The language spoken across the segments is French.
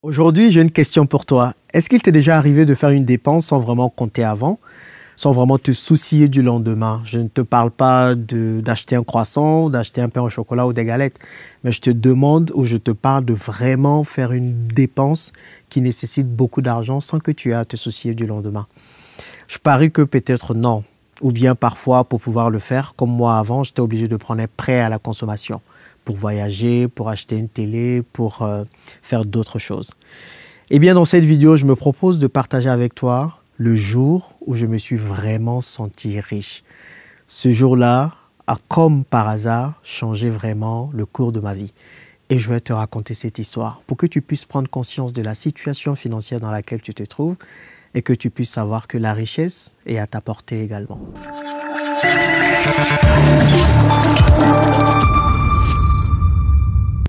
Aujourd'hui, j'ai une question pour toi. Est-ce qu'il t'est déjà arrivé de faire une dépense sans vraiment compter avant, sans vraiment te soucier du lendemain? Je ne te parle pas d'acheter un croissant, d'acheter un pain au chocolat ou des galettes, mais je te demande ou je te parle de vraiment faire une dépense qui nécessite beaucoup d'argent sans que tu aies à te soucier du lendemain. Je parie que peut-être non. Ou bien parfois, pour pouvoir le faire, comme moi avant, j'étais obligé de prendre un prêt à la consommation pour voyager, pour acheter une télé, pour faire d'autres choses. Eh bien, dans cette vidéo, je me propose de partager avec toi le jour où je me suis vraiment senti riche. Ce jour-là a, comme par hasard, changé vraiment le cours de ma vie. Et je vais te raconter cette histoire pour que tu puisses prendre conscience de la situation financière dans laquelle tu te trouves et que tu puisses savoir que la richesse est à ta portée également.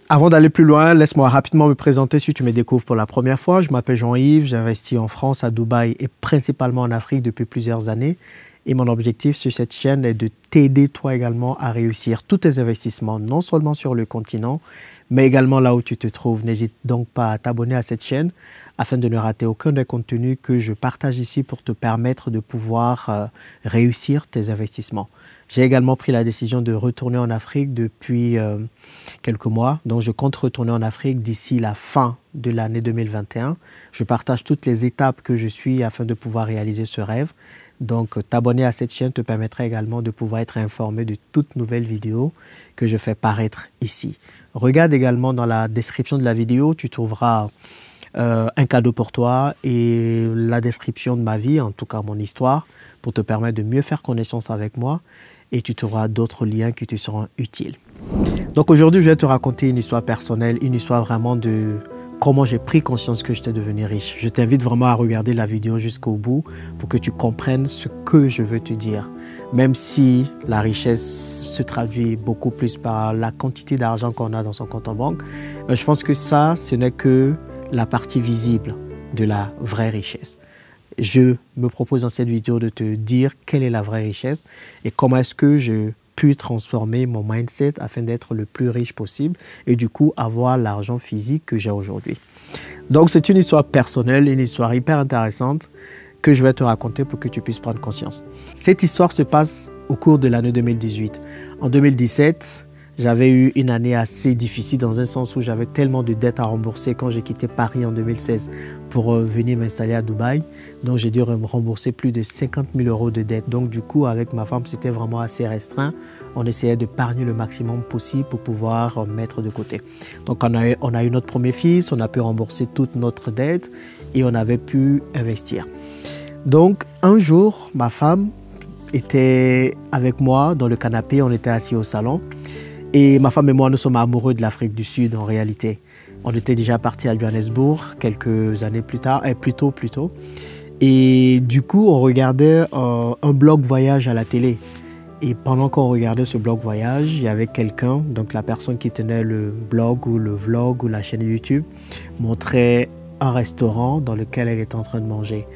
Avant d'aller plus loin, laisse-moi rapidement me présenter si tu me découvres pour la première fois. Je m'appelle Jean-Yves, j'investis en France, à Dubaï et principalement en Afrique depuis plusieurs années. Et mon objectif sur cette chaîne est de t'aider toi également à réussir tous tes investissements, non seulement sur le continent, mais également là où tu te trouves. N'hésite donc pas à t'abonner à cette chaîne afin de ne rater aucun des contenus que je partage ici pour te permettre de pouvoir réussir tes investissements. J'ai également pris la décision de retourner en Afrique depuis quelques mois. Donc, je compte retourner en Afrique d'ici la fin de l'année 2021. Je partage toutes les étapes que je suis afin de pouvoir réaliser ce rêve. Donc, t'abonner à cette chaîne te permettra également de pouvoir être informé de toutes nouvelles vidéos que je fais paraître ici. Regarde également dans la description de la vidéo, tu trouveras un cadeau pour toi et la description de ma vie, en tout cas mon histoire, pour te permettre de mieux faire connaissance avec moi et tu trouveras d'autres liens qui te seront utiles. Donc aujourd'hui, je vais te raconter une histoire personnelle, une histoire vraiment de comment j'ai pris conscience que j'étais devenu riche. Je t'invite vraiment à regarder la vidéo jusqu'au bout pour que tu comprennes ce que je veux te dire. Même si la richesse se traduit beaucoup plus par la quantité d'argent qu'on a dans son compte en banque, je pense que ça, ce n'est que la partie visible de la vraie richesse. Je me propose dans cette vidéo de te dire quelle est la vraie richesse et comment est-ce que je puis transformer mon mindset afin d'être le plus riche possible et du coup avoir l'argent physique que j'ai aujourd'hui. Donc c'est une histoire personnelle, une histoire hyper intéressante que je vais te raconter pour que tu puisses prendre conscience. Cette histoire se passe au cours de l'année 2018. En 2017, j'avais eu une année assez difficile dans un sens où j'avais tellement de dettes à rembourser quand j'ai quitté Paris en 2016 pour venir m'installer à Dubaï. Donc j'ai dû rembourser plus de 50 000 € de dettes. Donc du coup, avec ma femme, c'était vraiment assez restreint. On essayait d'épargner le maximum possible pour pouvoir mettre de côté. Donc on a eu notre premier fils, on a pu rembourser toute notre dette et on avait pu investir. Donc un jour, ma femme était avec moi dans le canapé, on était assis au salon. Et ma femme et moi, nous sommes amoureux de l'Afrique du Sud en réalité. On était déjà partis à Johannesburg quelques années plus tard, plutôt. Et du coup, on regardait un blog voyage à la télé. Et pendant qu'on regardait ce blog voyage, il y avait quelqu'un, donc la personne qui tenait le blog ou le vlog ou la chaîne YouTube, montrait un restaurant dans lequel elle était en train de manger.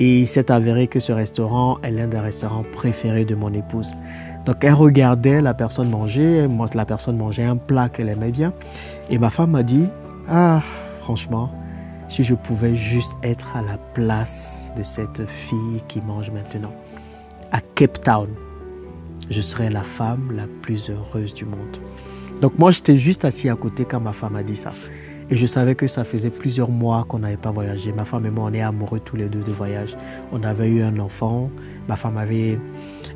Et il s'est avéré que ce restaurant est l'un des restaurants préférés de mon épouse. Donc, elle regardait la personne manger. Moi, la personne mangeait un plat qu'elle aimait bien. Et ma femme m'a dit, « Ah, franchement, si je pouvais juste être à la place de cette fille qui mange maintenant. À Cape Town, je serais la femme la plus heureuse du monde. » Donc, moi, j'étais juste assis à côté quand ma femme a dit ça. Et je savais que ça faisait plusieurs mois qu'on n'avait pas voyagé. Ma femme et moi, on est amoureux tous les deux de voyage. On avait eu un enfant. Ma femme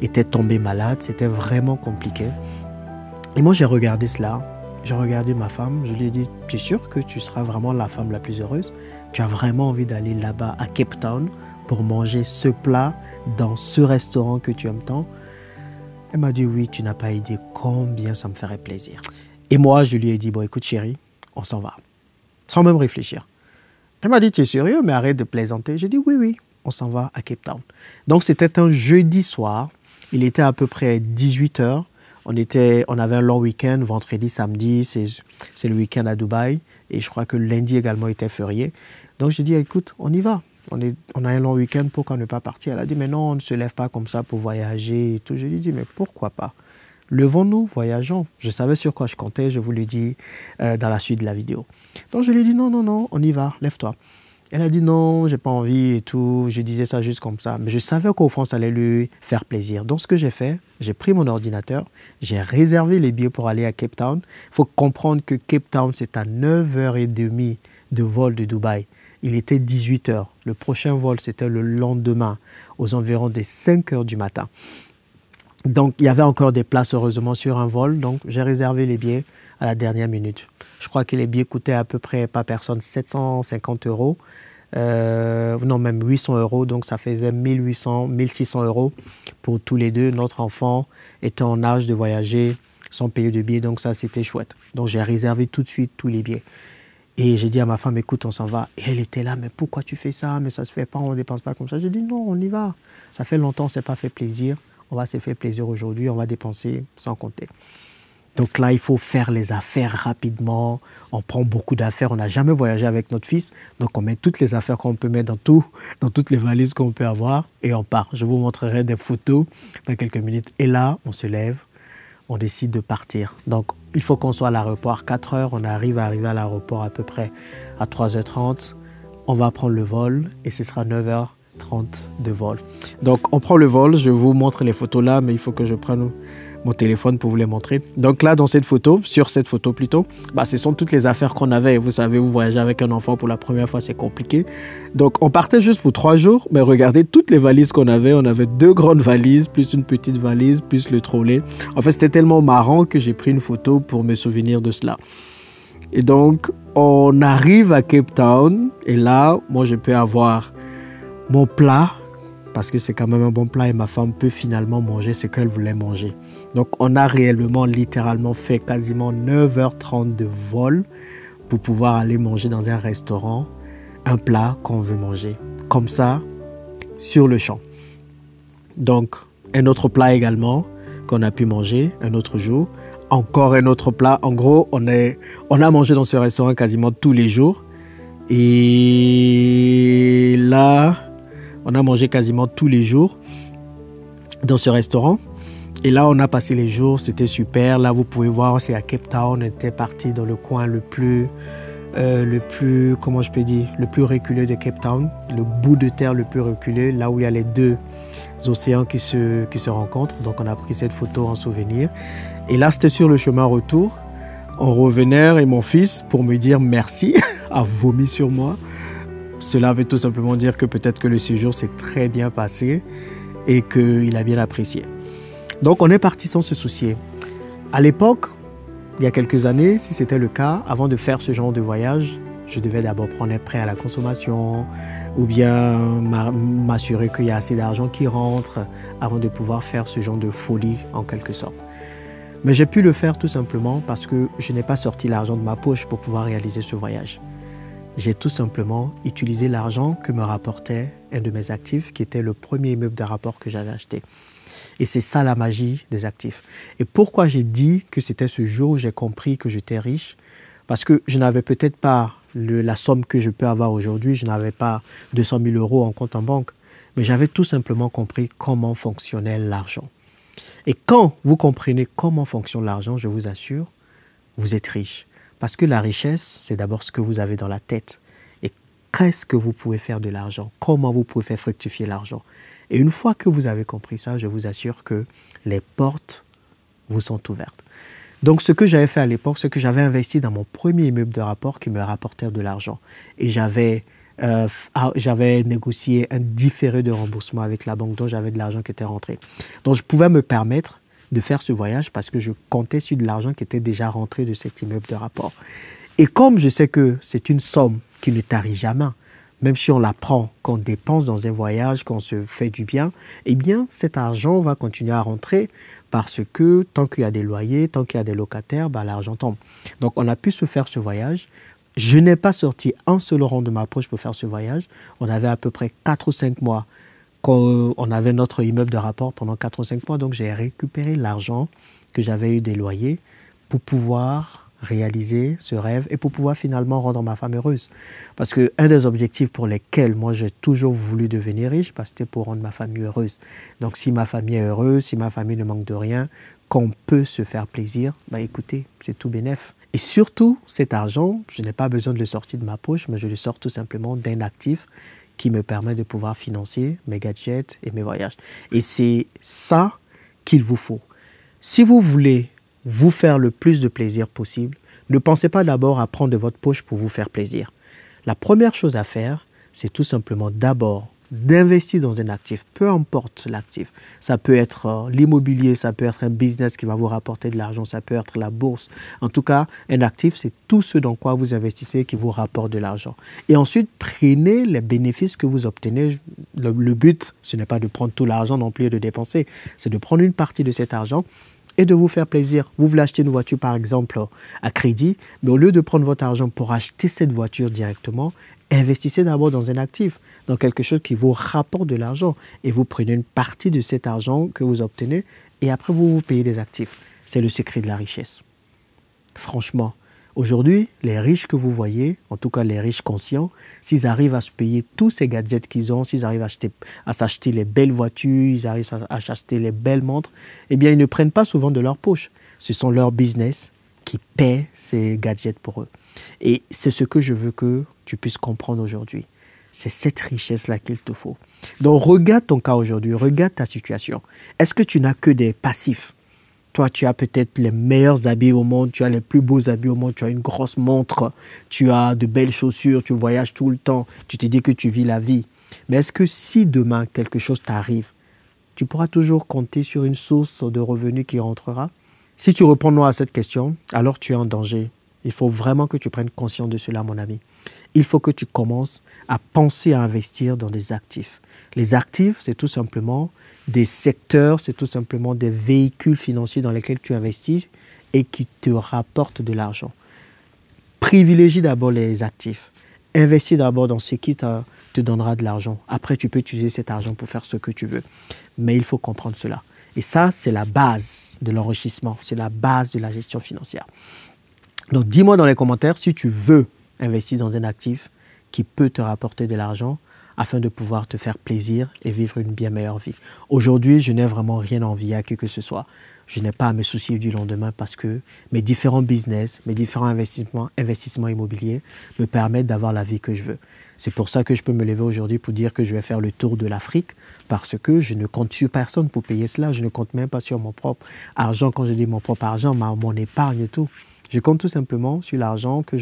était tombée malade. C'était vraiment compliqué. Et moi, j'ai regardé cela. J'ai regardé ma femme. Je lui ai dit, tu es sûr que tu seras vraiment la femme la plus heureuse? Tu as vraiment envie d'aller là-bas à Cape Town pour manger ce plat dans ce restaurant que tu aimes tant? Elle m'a dit, oui, tu n'as pas idée combien ça me ferait plaisir. Et moi, je lui ai dit, bon, écoute chérie, on s'en va. Sans même réfléchir. Elle m'a dit, tu es sérieux, mais arrête de plaisanter. J'ai dit, oui, on s'en va à Cape Town. Donc, c'était un jeudi soir. Il était à peu près 18 h. On avait un long week-end, vendredi, samedi, c'est le week-end à Dubaï. Et je crois que lundi également était férié. Donc, j'ai dit, écoute, on y va. On a un long week-end, pourquoi ne pas partir? Elle a dit, mais non, on ne se lève pas comme ça pour voyager et tout. Je lui ai dit, mais pourquoi pas? Levons-nous, voyageons. Je savais sur quoi je comptais, je vous le dis dans la suite de la vidéo. Donc je lui ai dit non, non, non, on y va, lève-toi. Elle a dit non, j'ai pas envie et tout. Je disais ça juste comme ça. Mais je savais qu'au fond, ça allait lui faire plaisir. Donc, ce que j'ai fait, j'ai pris mon ordinateur, j'ai réservé les billets pour aller à Cape Town. Il faut comprendre que Cape Town, c'est à 9h30 de vol de Dubaï. Il était 18h. Le prochain vol, c'était le lendemain, aux environs des 5h du matin. Donc, il y avait encore des places, heureusement, sur un vol. Donc, j'ai réservé les billets à la dernière minute. Je crois que les billets coûtaient à peu près, par personne, 750 €. Non, même 800 €. Donc, ça faisait 1800, 1600 € pour tous les deux. Notre enfant était en âge de voyager sans payer de billets. Donc, ça, c'était chouette. Donc, j'ai réservé tout de suite tous les billets. Et j'ai dit à ma femme, écoute, on s'en va. Et elle était là, mais pourquoi tu fais ça? Mais ça ne se fait pas, on ne dépense pas comme ça. J'ai dit, non, on y va. Ça fait longtemps, on ne s'est pas fait plaisir. On va se faire plaisir aujourd'hui, on va dépenser sans compter. Donc là, il faut faire les affaires rapidement. On prend beaucoup d'affaires. On n'a jamais voyagé avec notre fils. Donc, on met toutes les affaires qu'on peut mettre dans toutes les valises qu'on peut avoir et on part. Je vous montrerai des photos dans quelques minutes. Et là, on se lève, on décide de partir. Donc, il faut qu'on soit à l'aéroport à 4 heures. On arrive à l'aéroport à peu près à 3h30. On va prendre le vol et ce sera 9h30 de vol. Donc, on prend le vol. Je vous montre les photos là, mais il faut que je prenne mon téléphone pour vous les montrer. Donc là, dans cette photo, sur cette photo plutôt, ce sont toutes les affaires qu'on avait. Vous savez, vous voyagez avec un enfant pour la première fois, c'est compliqué. Donc, on partait juste pour 3 jours, mais regardez toutes les valises qu'on avait. On avait 2 grandes valises, plus une petite valise, plus le trolley. En fait, c'était tellement marrant que j'ai pris une photo pour me souvenir de cela. Et donc, on arrive à Cape Town. Et là, moi, je peux avoir mon plat, parce que c'est quand même un bon plat et ma femme peut finalement manger ce qu'elle voulait manger. Donc, on a réellement, littéralement fait quasiment 9h30 de vol pour pouvoir aller manger dans un restaurant un plat qu'on veut manger. Comme ça, sur le champ. Donc, un autre plat également qu'on a pu manger un autre jour. Encore un autre plat. En gros, on a mangé dans ce restaurant quasiment tous les jours. Et là, on a mangé quasiment tous les jours dans ce restaurant. Et là, on a passé les jours, c'était super. Là, vous pouvez voir, c'est à Cape Town. On était parti dans le coin le plus, comment je peux dire, le plus reculé de Cape Town. Le bout de terre le plus reculé, là où il y a les 2 océans qui se rencontrent. Donc, on a pris cette photo en souvenir. Et là, c'était sur le chemin retour. On revenait et mon fils, pour me dire merci, a vomi sur moi. Cela veut tout simplement dire que peut-être que le séjour s'est très bien passé et qu'il a bien apprécié. Donc, on est parti sans se soucier. À l'époque, il y a quelques années, si c'était le cas, avant de faire ce genre de voyage, je devais d'abord prendre un prêt à la consommation ou bien m'assurer qu'il y a assez d'argent qui rentre avant de pouvoir faire ce genre de folie en quelque sorte. Mais j'ai pu le faire tout simplement parce que je n'ai pas sorti l'argent de ma poche pour pouvoir réaliser ce voyage. J'ai tout simplement utilisé l'argent que me rapportait un de mes actifs qui était le premier immeuble de rapport que j'avais acheté. Et c'est ça la magie des actifs. Et pourquoi j'ai dit que c'était ce jour où j'ai compris que j'étais riche? Parce que je n'avais peut-être pas la somme que je peux avoir aujourd'hui, je n'avais pas 200 000 € en compte en banque, mais j'avais tout simplement compris comment fonctionnait l'argent. Et quand vous comprenez comment fonctionne l'argent, je vous assure, vous êtes riche. Parce que la richesse, c'est d'abord ce que vous avez dans la tête. Et qu'est-ce que vous pouvez faire de l'argent? Comment vous pouvez faire fructifier l'argent? Et une fois que vous avez compris ça, je vous assure que les portes vous sont ouvertes. Donc, ce que j'avais fait à l'époque, c'est que j'avais investi dans mon premier immeuble de rapport qui me rapportait de l'argent. Et j'avais négocié un différé de remboursement avec la banque, dont j'avais de l'argent qui était rentré. Donc, je pouvais me permettre de faire ce voyage parce que je comptais sur de l'argent qui était déjà rentré de cet immeuble de rapport. Et comme je sais que c'est une somme qui ne tarit jamais, même si on la prend, qu'on dépense dans un voyage, qu'on se fait du bien, eh bien, cet argent va continuer à rentrer parce que tant qu'il y a des loyers, tant qu'il y a des locataires, l'argent tombe. Donc, on a pu se faire ce voyage. Je n'ai pas sorti un seul rond de ma poche pour faire ce voyage. On avait à peu près 4 ou 5 mois qu'on avait notre immeuble de rapport pendant 4 ou 5 mois. Donc, j'ai récupéré l'argent que j'avais eu des loyers pour pouvoir réaliser ce rêve et pour pouvoir finalement rendre ma femme heureuse. Parce qu'un des objectifs pour lesquels moi j'ai toujours voulu devenir riche, c'était pour rendre ma famille heureuse. Donc si ma famille est heureuse, si ma famille ne manque de rien, qu'on peut se faire plaisir, bah écoutez, c'est tout bénef. Et surtout, cet argent, je n'ai pas besoin de le sortir de ma poche, mais je le sors tout simplement d'un actif qui me permet de pouvoir financer mes gadgets et mes voyages. Et c'est ça qu'il vous faut. Si vous voulez vous faire le plus de plaisir possible, ne pensez pas d'abord à prendre de votre poche pour vous faire plaisir. La première chose à faire, c'est tout simplement d'abord d'investir dans un actif, peu importe l'actif. Ça peut être l'immobilier, ça peut être un business qui va vous rapporter de l'argent, ça peut être la bourse. En tout cas, un actif, c'est tout ce dans quoi vous investissez qui vous rapporte de l'argent. Et ensuite, prenez les bénéfices que vous obtenez. Le but, ce n'est pas de prendre tout l'argent non plus et de dépenser, c'est de prendre une partie de cet argent et de vous faire plaisir. Vous voulez acheter une voiture, par exemple, à crédit, mais au lieu de prendre votre argent pour acheter cette voiture directement, investissez d'abord dans un actif, dans quelque chose qui vous rapporte de l'argent. Et vous prenez une partie de cet argent que vous obtenez et après vous payez des actifs. C'est le secret de la richesse. Franchement, aujourd'hui, les riches que vous voyez, en tout cas les riches conscients, s'ils arrivent à se payer tous ces gadgets qu'ils ont, s'ils arrivent à s'acheter les belles voitures, ils arrivent à s'acheter les belles montres, eh bien, ils ne prennent pas souvent de leur poche. Ce sont leurs business qui paient ces gadgets pour eux. Et c'est ce que je veux que tu puisses comprendre aujourd'hui. C'est cette richesse-là qu'il te faut. Donc, regarde ton cas aujourd'hui, regarde ta situation. Est-ce que tu n'as que des passifs? Toi, tu as peut-être les meilleurs habits au monde, tu as les plus beaux habits au monde, tu as une grosse montre, tu as de belles chaussures, tu voyages tout le temps, tu te dis que tu vis la vie. Mais est-ce que si demain quelque chose t'arrive, tu pourras toujours compter sur une source de revenus qui rentrera? Si tu réponds non à cette question, alors tu es en danger. Il faut vraiment que tu prennes conscience de cela, mon ami. Il faut que tu commences à penser à investir dans des actifs. Les actifs, c'est tout simplement des secteurs, c'est tout simplement des véhicules financiers dans lesquels tu investis et qui te rapportent de l'argent. Privilégie d'abord les actifs. Investis d'abord dans ce qui te donnera de l'argent. Après, tu peux utiliser cet argent pour faire ce que tu veux. Mais il faut comprendre cela. Et ça, c'est la base de l'enrichissement. C'est la base de la gestion financière. Donc, dis-moi dans les commentaires si tu veux investir dans un actif qui peut te rapporter de l'argent afin de pouvoir te faire plaisir et vivre une bien meilleure vie. Aujourd'hui, je n'ai vraiment rien à envier à qui que ce soit. Je n'ai pas à me soucier du lendemain parce que mes différents business, mes différents investissements immobiliers me permettent d'avoir la vie que je veux. C'est pour ça que je peux me lever aujourd'hui pour dire que je vais faire le tour de l'Afrique parce que je ne compte sur personne pour payer cela. Je ne compte même pas sur mon propre argent. Quand je dis mon propre argent, mon épargne et tout. Je compte tout simplement sur l'argent que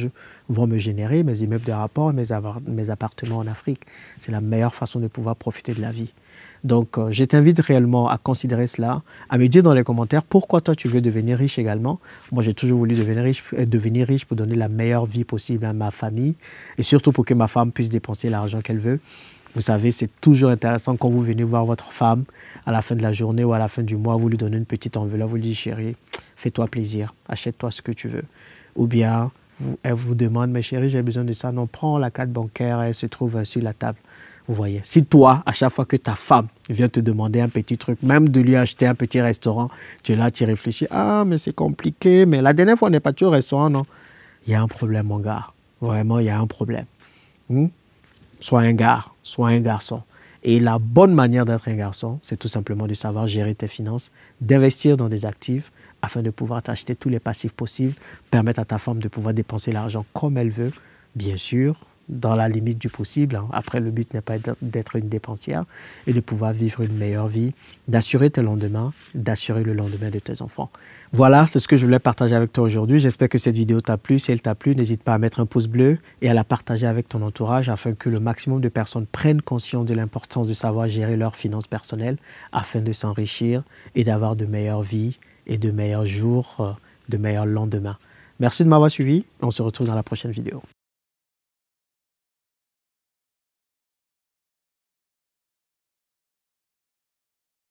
vont me générer, mes immeubles de rapport, mes appartements en Afrique. C'est la meilleure façon de pouvoir profiter de la vie. Donc, je t'invite réellement à considérer cela, à me dire dans les commentaires pourquoi toi tu veux devenir riche également. Moi, j'ai toujours voulu devenir riche pour donner la meilleure vie possible à ma famille et surtout pour que ma femme puisse dépenser l'argent qu'elle veut. Vous savez, c'est toujours intéressant quand vous venez voir votre femme à la fin de la journée ou à la fin du mois, vous lui donnez une petite enveloppe, vous lui dites chérie, fais-toi plaisir, achète-toi ce que tu veux. Ou bien, elle vous demande, mais chérie, j'ai besoin de ça. Non, prends la carte bancaire, elle se trouve sur la table. Vous voyez, si toi, à chaque fois que ta femme vient te demander un petit truc, même de lui acheter un petit restaurant, tu es là, tu réfléchis, ah, mais c'est compliqué, mais la dernière fois, on n'est pas au restaurant, non? Il y a un problème, mon gars. Vraiment, il y a un problème. Sois un gars, sois un garçon. Et la bonne manière d'être un garçon, c'est tout simplement de savoir gérer tes finances, d'investir dans des actifs afin de pouvoir t'acheter tous les passifs possibles, permettre à ta femme de pouvoir dépenser l'argent comme elle veut, bien sûr, dans la limite du possible. Après, le but n'est pas d'être une dépensière et de pouvoir vivre une meilleure vie, d'assurer tes lendemains, d'assurer le lendemain de tes enfants. Voilà, c'est ce que je voulais partager avec toi aujourd'hui. J'espère que cette vidéo t'a plu. Si elle t'a plu, n'hésite pas à mettre un pouce bleu et à la partager avec ton entourage afin que le maximum de personnes prennent conscience de l'importance de savoir gérer leurs finances personnelles afin de s'enrichir et d'avoir de meilleures vies et de meilleurs jours, de meilleurs lendemains. Merci de m'avoir suivi. On se retrouve dans la prochaine vidéo.